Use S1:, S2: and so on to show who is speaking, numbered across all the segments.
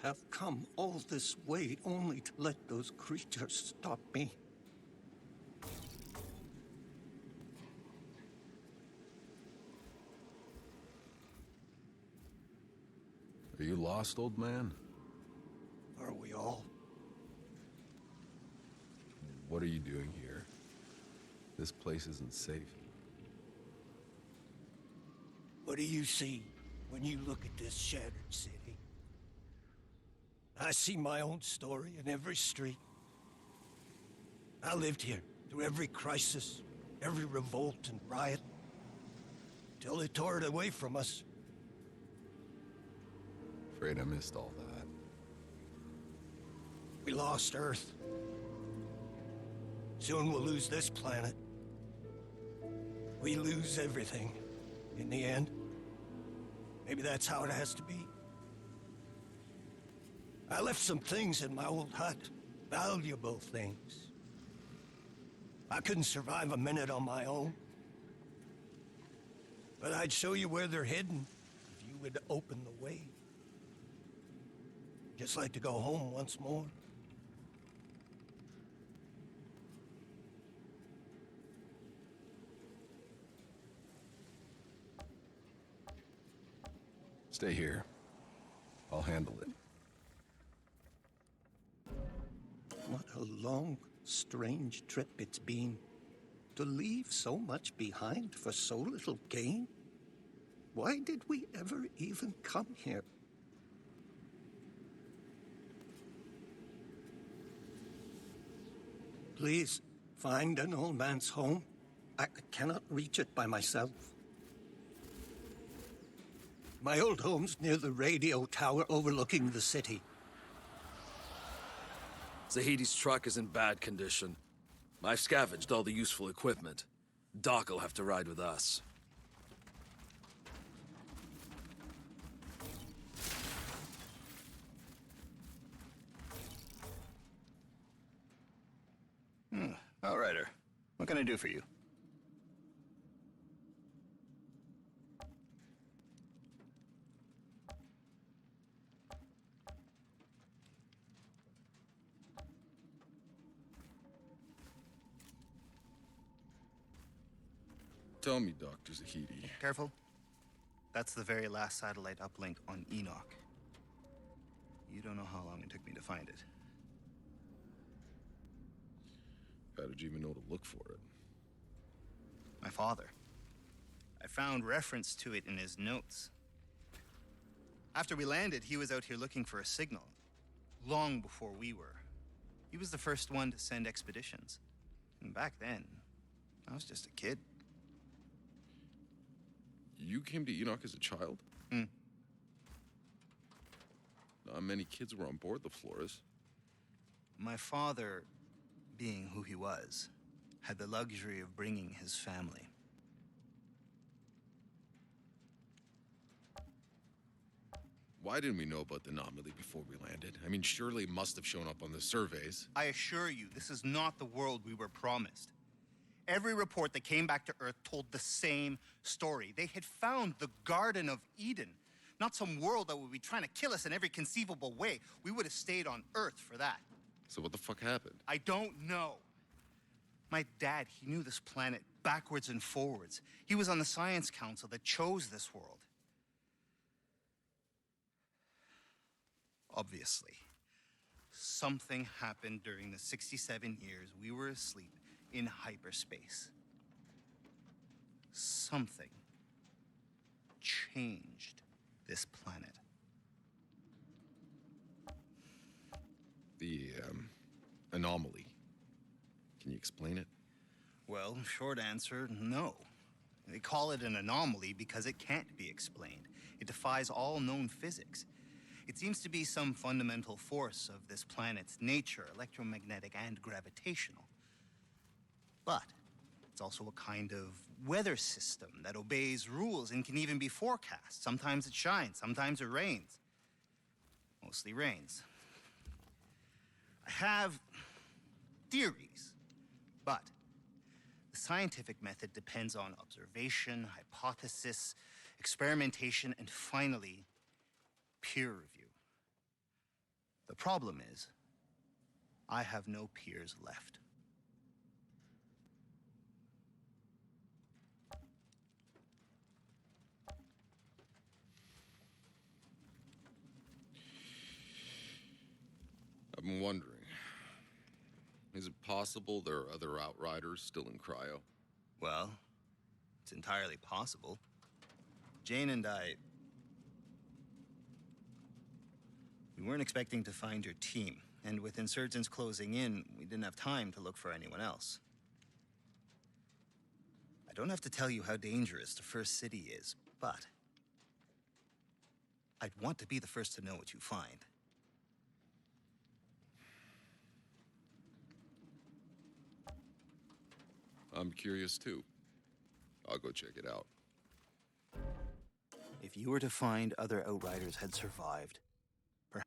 S1: have come all this way only to let those creatures stop me.
S2: Are you lost, old man?
S1: Are we all?
S2: What are you doing here? This place isn't safe.
S1: What do you see when you look at this shattered city? I see my own story in every street. I lived here through every crisis, every revolt and riot, till they tore it away from us.
S2: Afraid I missed all that.
S1: We lost Earth. Soon we'll lose this planet. We lose everything in the end. Maybe that's how it has to be. I left some things in my old hut, valuable things. I couldn't survive a minute on my own. But I'd show you where they're hidden if you would open the way. Just like to go home once more.
S2: Stay here. I'll handle it.
S1: What a long, strange trip it's been. To leave so much behind for so little gain? Why did we ever even come here? Please, find an old man's home. I cannot reach it by myself. My old home's near the radio tower overlooking the city.
S3: Zahidi's truck is in bad condition. I've scavenged all the useful equipment. Doc'll have to ride with us.
S4: Outrider, what can I do for you?
S2: Tell me, Dr. Zahidi.
S4: Careful. That's the very last satellite uplink on Enoch. You don't know how long it took me to find it.
S2: How did you even know to look for it?
S4: My father. I found reference to it in his notes. After we landed, he was out here looking for a signal, long before we were. He was the first one to send expeditions. And back then, I was just a kid.
S2: You came to Enoch as a child? Not many kids were on board the Flores.
S4: My father, being who he was, had the luxury of bringing his family.
S2: Why didn't we know about the anomaly before we landed? I mean, surely it must have shown up on the surveys.
S4: I assure you, this is not the world we were promised. Every report that came back to Earth told the same story. They had found the Garden of Eden, not some world that would be trying to kill us in every conceivable way. We would have stayed on Earth for that.
S2: So what the fuck happened?
S4: I don't know. My dad, he knew this planet backwards and forwards. He was on the Science Council that chose this world. Obviously, something happened during the 67 years we were asleep in hyperspace. Something changed this planet.
S2: The, anomaly. Can you explain it?
S4: Well, short answer, no. They call it an anomaly because it can't be explained. It defies all known physics. It seems to be some fundamental force of this planet's nature, electromagnetic and gravitational. But it's also a kind of weather system that obeys rules and can even be forecast. Sometimes it shines, sometimes it rains. Mostly rains. I have theories, but the scientific method depends on observation, hypothesis, experimentation, and finally, peer review. The problem is, I have no peers left.
S2: I've been wondering, is it possible there are other Outriders still in cryo?
S4: Well, it's entirely possible. Jane and I... We weren't expecting to find your team, and with insurgents closing in, we didn't have time to look for anyone else. I don't have to tell you how dangerous the first city is, but I'd want to be the first to know what you find.
S2: I'm curious too. I'll go check it out.
S4: If you were to find other Outriders had survived, perhaps...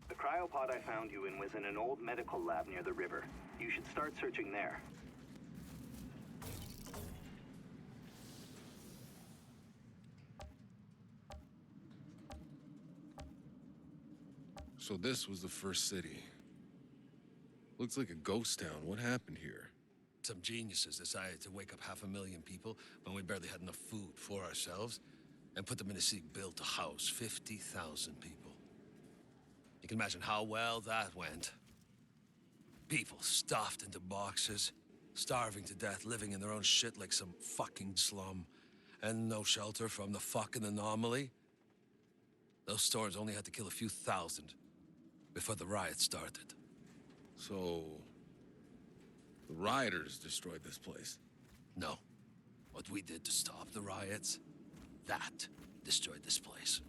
S5: The cryopod I found you in was in an old medical lab near the river. You should start searching there.
S2: So this was the first city. Looks like a ghost town. What happened here?
S3: Some geniuses decided to wake up 500,000 people when we barely had enough food for ourselves and put them in a city built to house 50,000 people. You can imagine how well that went. People stuffed into boxes, starving to death, living in their own shit like some fucking slum, and no shelter from the fucking anomaly. Those storms only had to kill a few thousand before the riot started.
S2: So... the rioters destroyed this place?
S3: No. What we did to stop the riots, that destroyed this place.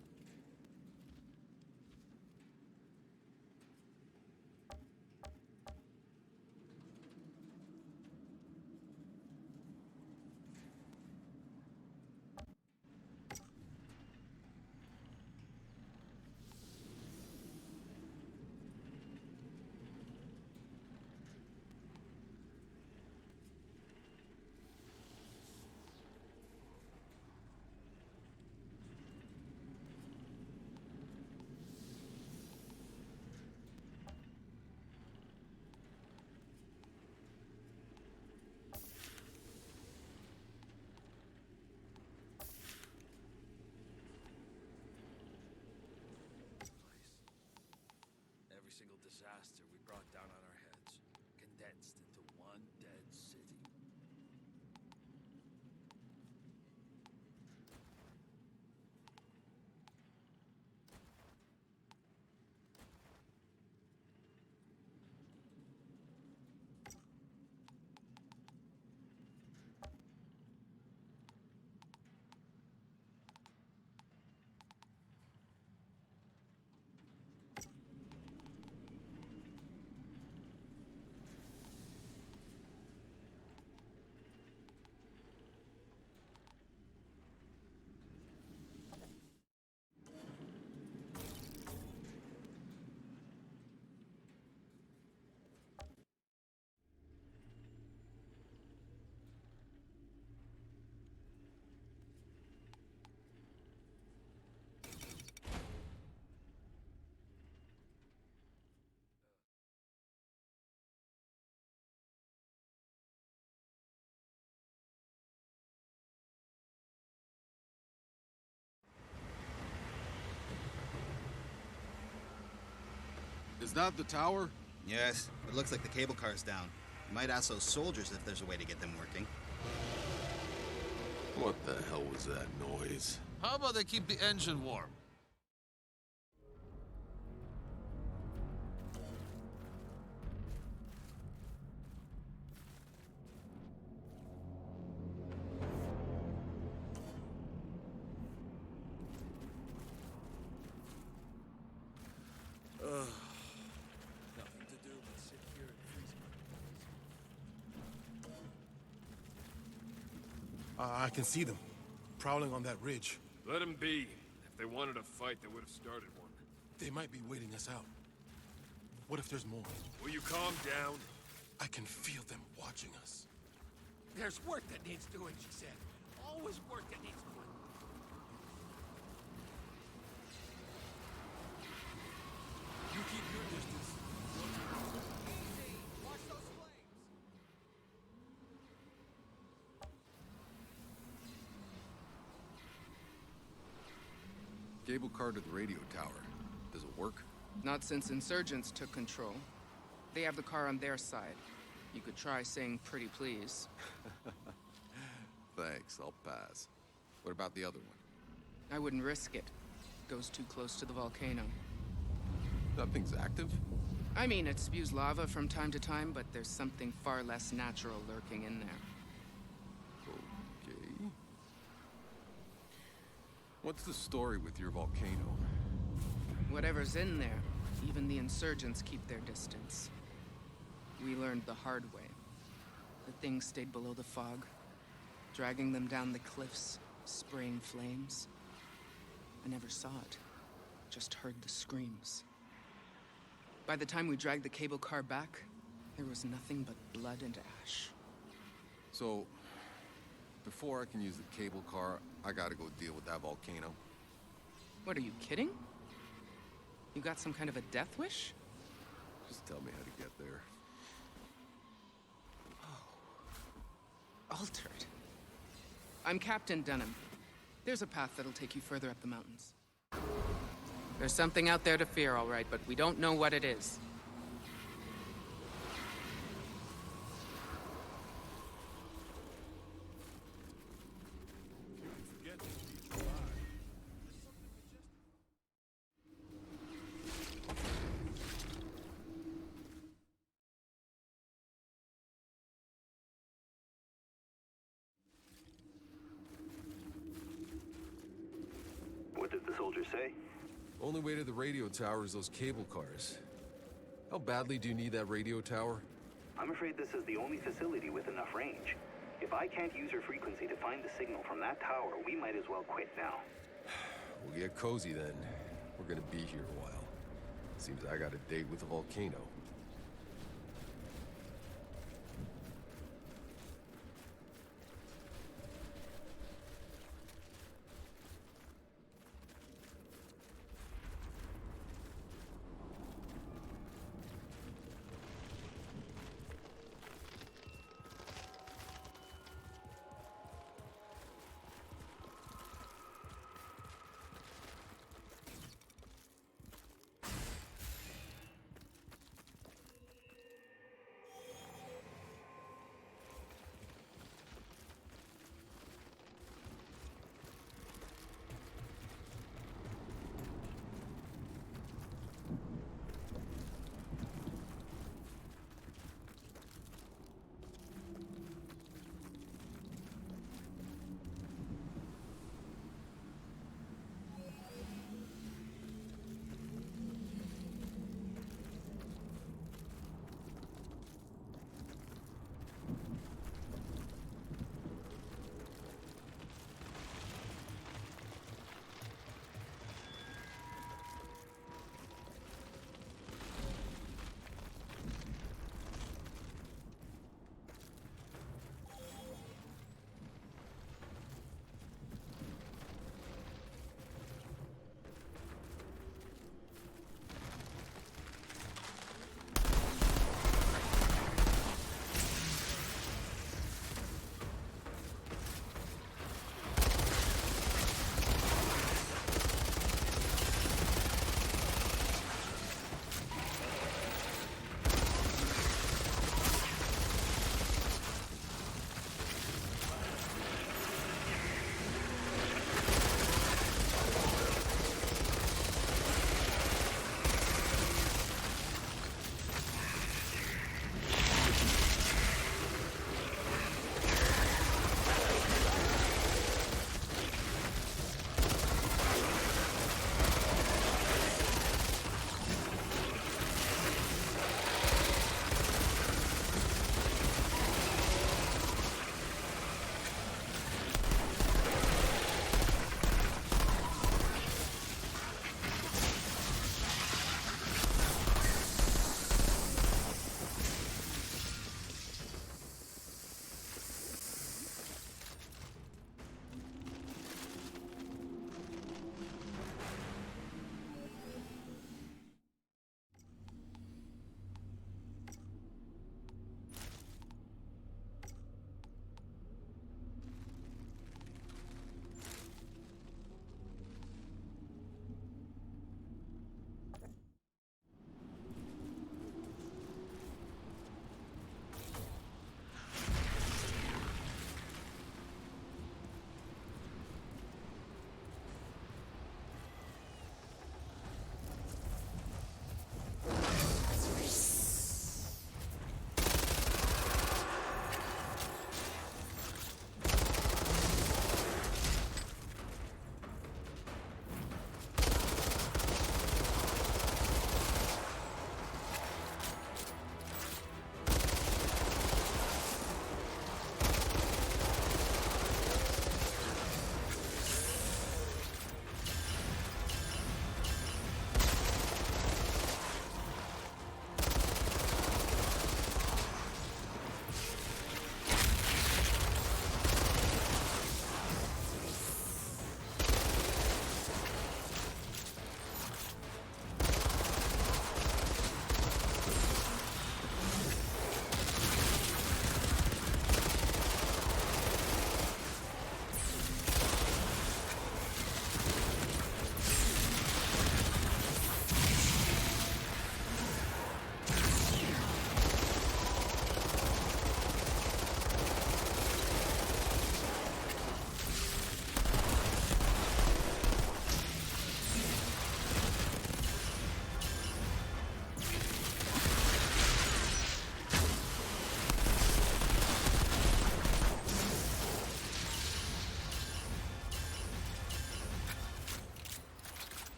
S3: single disaster we brought down on our heads, condensed into one dead city.
S2: Is that the tower?
S4: Yes, it looks like the cable car's down. You might ask those soldiers if there's a way to get them working.
S2: What the hell was that noise?
S3: How about they keep the engine warm? Nothing to do but sit here and freeze my balls.
S6: I can see them, prowling on that ridge.
S7: Let them be. If they wanted a fight, they would have started one.
S6: They might be waiting us out. What if there's more?
S7: Will you calm down?
S6: I can feel them watching us.
S1: There's work that needs doing, she said. Always work that needs doing.
S6: You keep your distance.
S1: Hey, watch those flames!
S2: Cable car to the radio tower. Does it work?
S8: Not since insurgents took control. They have the car on their side. You could try saying pretty please.
S2: Thanks, I'll pass. What about the other one?
S8: I wouldn't risk it. Goes too close to the volcano.
S2: Nothing's active?
S8: I mean, it spews lava from time to time, but there's something far less natural lurking in there.
S2: Okay. What's the story with your volcano?
S8: Whatever's in there, even the insurgents keep their distance. We learned the hard way. The thing stayed below the fog, dragging them down the cliffs, spraying flames. I never saw it, just heard the screams. By the time we dragged the cable car back, there was nothing but blood and ash.
S2: So, before I can use the cable car, I gotta go deal with that volcano.
S8: What, are you kidding? You got some kind of a death wish?
S2: Just tell me how to get there.
S8: Altered. I'm Captain Dunham. There's a path that'll take you further up the mountains. There's something out there to fear, all right, but we don't know what it is.
S5: What did the soldier say?
S2: Only way to the radio tower is those cable cars. How badly do you need that radio tower?
S5: I'm afraid this is the only facility with enough range. If I can't use her frequency to find the signal from that tower, we might as well quit now.
S2: We'll get cozy then. We're gonna be here a while. Seems I got a date with the volcano.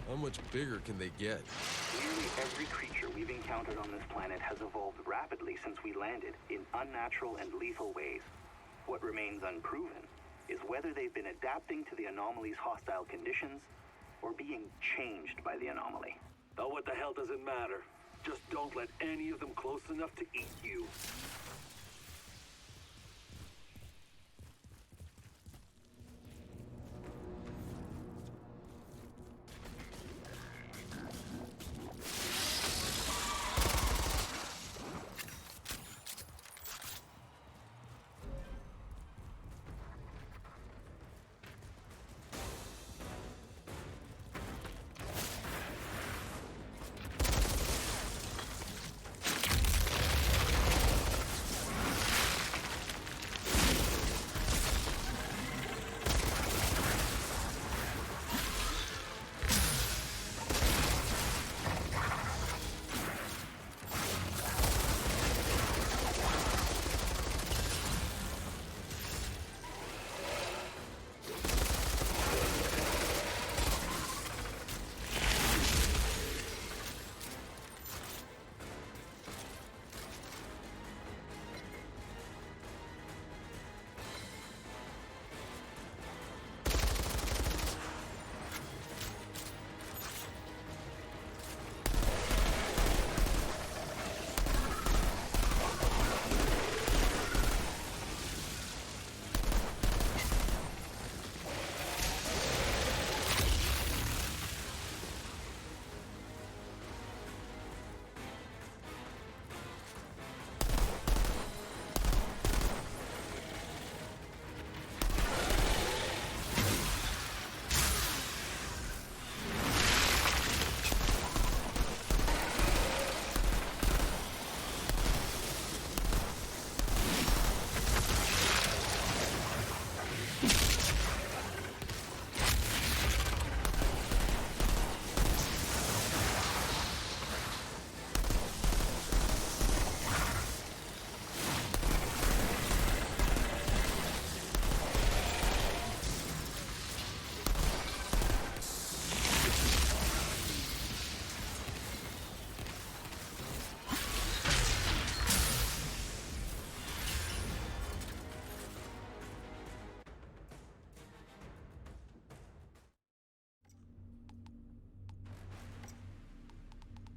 S6: How much bigger can they get?
S5: Nearly every creature we've encountered on this planet has evolved rapidly since we landed in unnatural and lethal ways. What remains unproven is whether they've been adapting to the anomaly's hostile conditions or being changed by the anomaly.
S9: Oh, what the hell does it matter? Just don't let any of them close enough to eat you.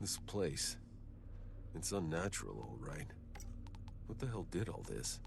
S6: This place. It's unnatural, all right. What the hell did all this?